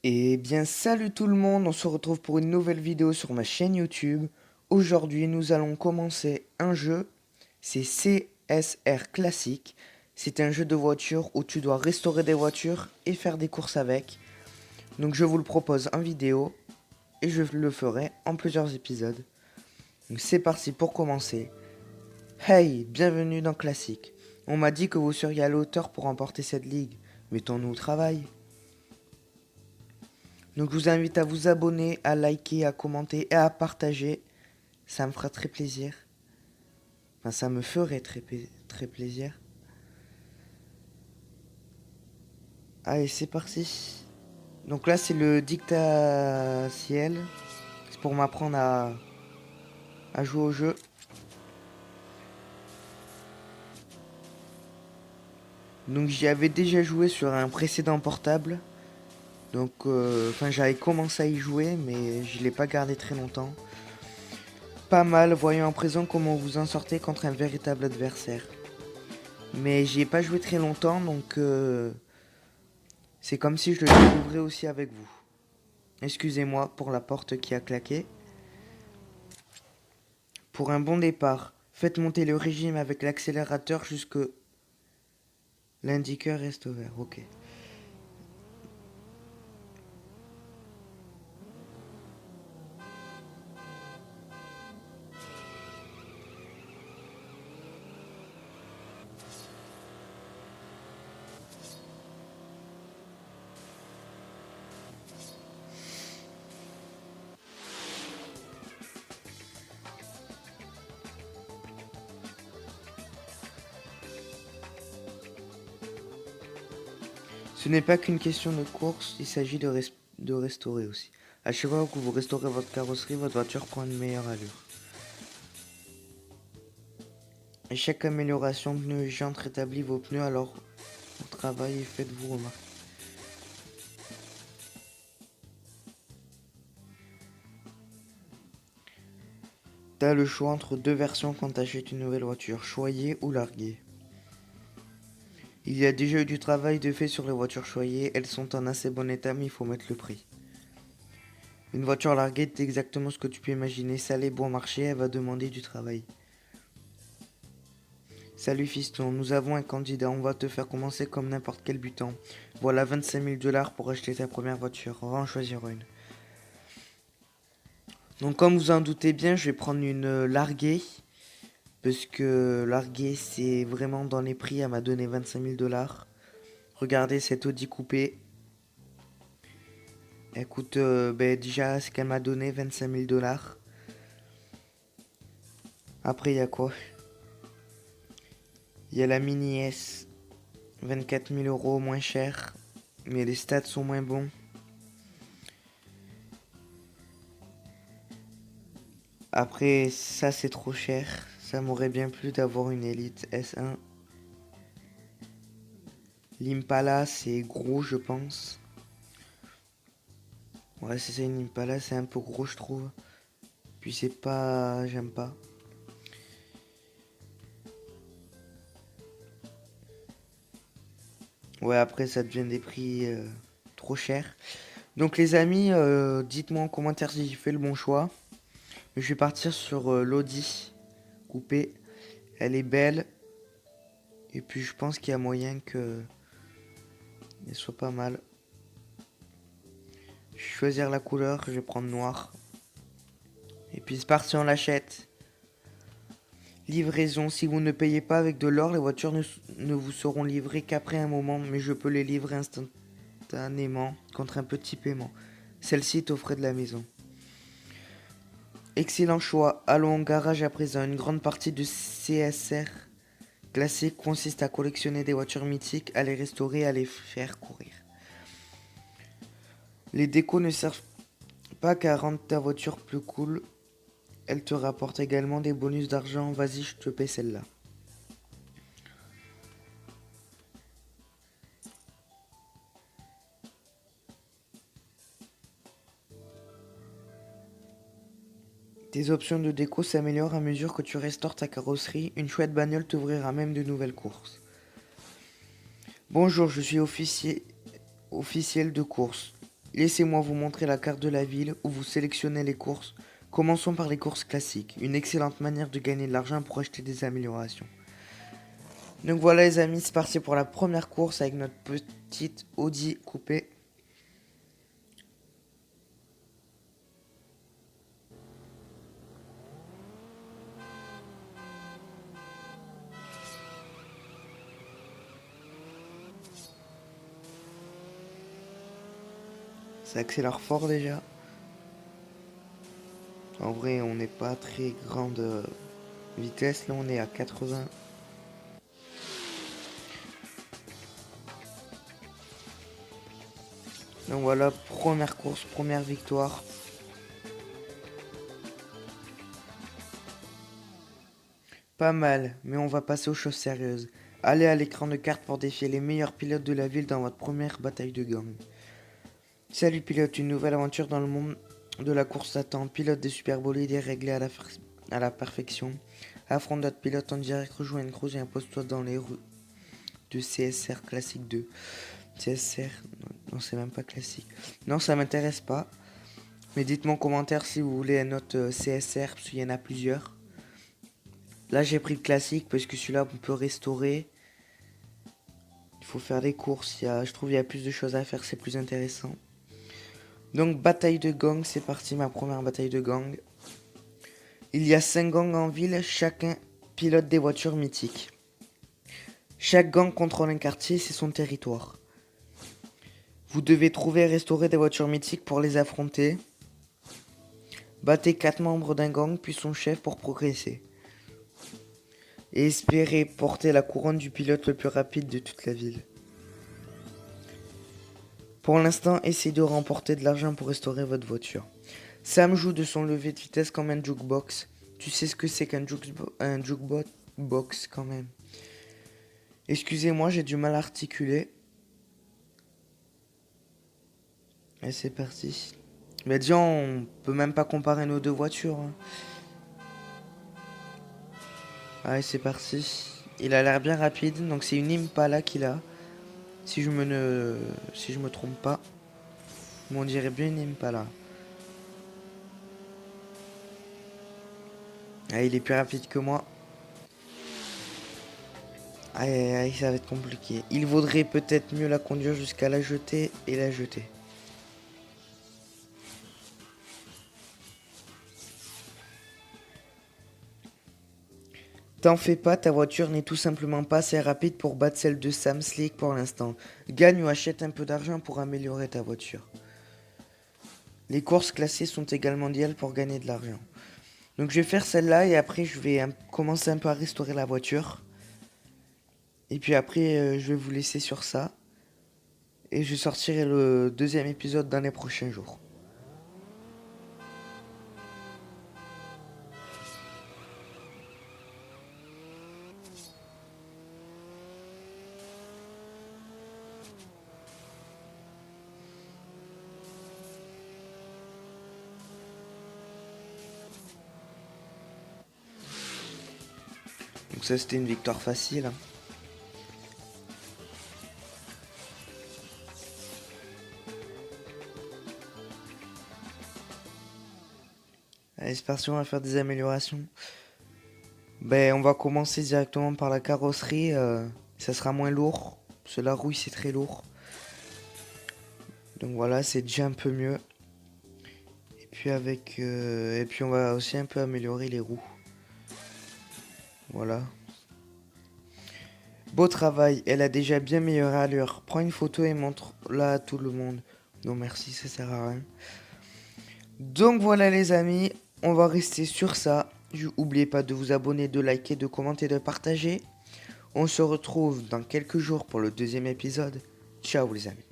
Eh bien, salut tout le monde, on se retrouve pour une nouvelle vidéo sur ma chaîne YouTube. Aujourd'hui, nous allons commencer un jeu, c'est CSR Classique. C'est un jeu de voiture où tu dois restaurer des voitures et faire des courses avec. Donc je vous le propose en vidéo et je le ferai en plusieurs épisodes. Donc c'est parti pour commencer. Hey, bienvenue dans Classique. On m'a dit que vous seriez à la hauteur pour remporter cette ligue. Mettons-nous au travail. Donc je vous invite à vous abonner, à liker, à commenter et à partager. Ça me fera très plaisir. Enfin, ça me ferait très plaisir. Allez, c'est parti. Donc là, c'est le dictatiel. C'est pour m'apprendre à jouer au jeu. Donc j'y avais déjà joué sur un précédent portable. Donc, j'avais commencé à y jouer, mais je l'ai pas gardé très longtemps. Pas mal, voyons en présent comment vous en sortez contre un véritable adversaire. Mais j'y ai pas joué très longtemps, donc c'est comme si je le découvrais aussi avec vous. Excusez-moi pour la porte qui a claqué. Pour un bon départ, faites monter le régime avec l'accélérateur jusque l'indiqueur reste vert. Ok. Ce n'est pas qu'une question de course, il s'agit de restaurer aussi. À chaque fois que vous restaurez votre carrosserie, votre voiture prend une meilleure allure. Et chaque amélioration de pneus et jantes rétablit vos pneus, alors au travail et faites-vous remarquer. T'as le choix entre deux versions quand t'achètes une nouvelle voiture, choyer ou larguer. Il y a déjà eu du travail de fait sur les voitures choyées, elles sont en assez bon état mais il faut mettre le prix. Une voiture larguée est exactement ce que tu peux imaginer, salée bon marché, elle va demander du travail. Salut fiston, nous avons un candidat, on va te faire commencer comme n'importe quel butant. Voilà 25 000 $ pour acheter ta première voiture, on va en choisir une. Donc comme vous en doutez bien, je vais prendre une larguée. Parce que larguée c'est vraiment dans les prix, elle m'a donné 25 000 $. Regardez cette Audi coupée. Elle coûte déjà ce qu'elle m'a donné, 25 000 $. Après il y a quoi? Il y a la Mini S, 24 000 € moins cher. Mais les stats sont moins bons. Après, ça c'est trop cher. Ça m'aurait bien plu d'avoir une Elite S1. L'Impala c'est gros je pense. Ouais c'est ça une Impala, c'est un peu gros je trouve. Puis c'est pas... j'aime pas. Ouais après ça devient des prix trop chers. Donc les amis, dites-moi en commentaire si j'ai fait le bon choix. Je vais partir sur l'Audi coupée. Elle est belle. Et puis je pense qu'il y a moyen que elle soit pas mal. Je vais choisir la couleur, je vais prendre noir. Et puis c'est parti, on l'achète. Livraison, si vous ne payez pas avec de l'or, les voitures ne vous seront livrées qu'après un moment, mais je peux les livrer instantanément contre un petit paiement. Celle-ci est aux frais de la maison. Excellent choix, allons au garage à présent. Une grande partie de CSR classique consiste à collectionner des voitures mythiques, à les restaurer, à les faire courir. Les décos ne servent pas qu'à rendre ta voiture plus cool, elles te rapportent également des bonus d'argent. Vas-y, je te paie celle-là. Tes options de déco s'améliorent à mesure que tu restaures ta carrosserie. Une chouette bagnole t'ouvrira même de nouvelles courses. Bonjour, je suis officiel de course. laissez-moi vous montrer la carte de la ville où vous sélectionnez les courses. Commençons par les courses classiques, une excellente manière de gagner de l'argent pour acheter des améliorations. Donc voilà les amis, c'est parti pour la première course avec notre petite Audi coupée. Ça accélère fort déjà. En vrai, on n'est pas à très grande vitesse. Là, on est à 80. Donc voilà, première course, première victoire. Pas mal, mais on va passer aux choses sérieuses. Allez à l'écran de carte pour défier les meilleurs pilotes de la ville dans votre première bataille de gang. Salut pilote, une nouvelle aventure dans le monde de la course t'attend. Pilote des super bolides et réglé à la perfection. Affronte d'autres pilotes en direct, rejoins une cruise et impose-toi dans les rues de CSR Classique 2. CSR, non c'est même pas classique. Non, ça m'intéresse pas. Mais dites-moi en commentaire si vous voulez un autre CSR, parce qu'il y en a plusieurs. Là j'ai pris le classique parce que celui-là on peut restaurer. Il faut faire des courses, je trouve qu'il y a plus de choses à faire, c'est plus intéressant. Donc bataille de gang, c'est parti, ma première bataille de gang. Il y a 5 gangs en ville, chacun pilote des voitures mythiques. Chaque gang contrôle un quartier, c'est son territoire. Vous devez trouver et restaurer des voitures mythiques pour les affronter. Battez 4 membres d'un gang, puis son chef pour progresser. Et espérez porter la couronne du pilote le plus rapide de toute la ville. Pour l'instant, essayez de remporter de l'argent pour restaurer votre voiture. Sam joue de son lever de vitesse comme un jukebox. Tu sais ce que c'est qu'un jukebox quand même. Excusez-moi, j'ai du mal à articuler. Et c'est parti. Mais disons, on peut même pas comparer nos deux voitures. Hein. Allez, c'est parti. Il a l'air bien rapide, donc c'est une Impala qu'il a. Si je me trompe pas. Mais on dirait bien une Impala. Ah, il est plus rapide que moi. Aïe aïe aïe, ça va être compliqué. Il vaudrait peut-être mieux la conduire jusqu'à la jeter et la jeter. T'en fais pas, ta voiture n'est tout simplement pas assez rapide pour battre celle de Sam Slick pour l'instant. Gagne ou achète un peu d'argent pour améliorer ta voiture. Les courses classées sont également idéales pour gagner de l'argent. Donc je vais faire celle-là et après je vais commencer un peu à restaurer la voiture. Et puis après je vais vous laisser sur ça. Et je sortirai le deuxième épisode dans les prochains jours. Donc ça c'était une victoire facile. Hein. Allez, c'est parti, on va faire des améliorations. Ben, on va commencer directement par la carrosserie. Ça sera moins lourd. Parce que la rouille, c'est très lourd. Donc voilà, c'est déjà un peu mieux. Et puis on va aussi un peu améliorer les roues. Voilà. Beau travail, elle a déjà bien meilleure allure. Prends une photo et montre-la à tout le monde. Non merci, ça sert à rien. Donc voilà les amis, on va rester sur ça. N'oubliez pas de vous abonner, de liker, de commenter, de partager. On se retrouve dans quelques jours pour le deuxième épisode. Ciao les amis.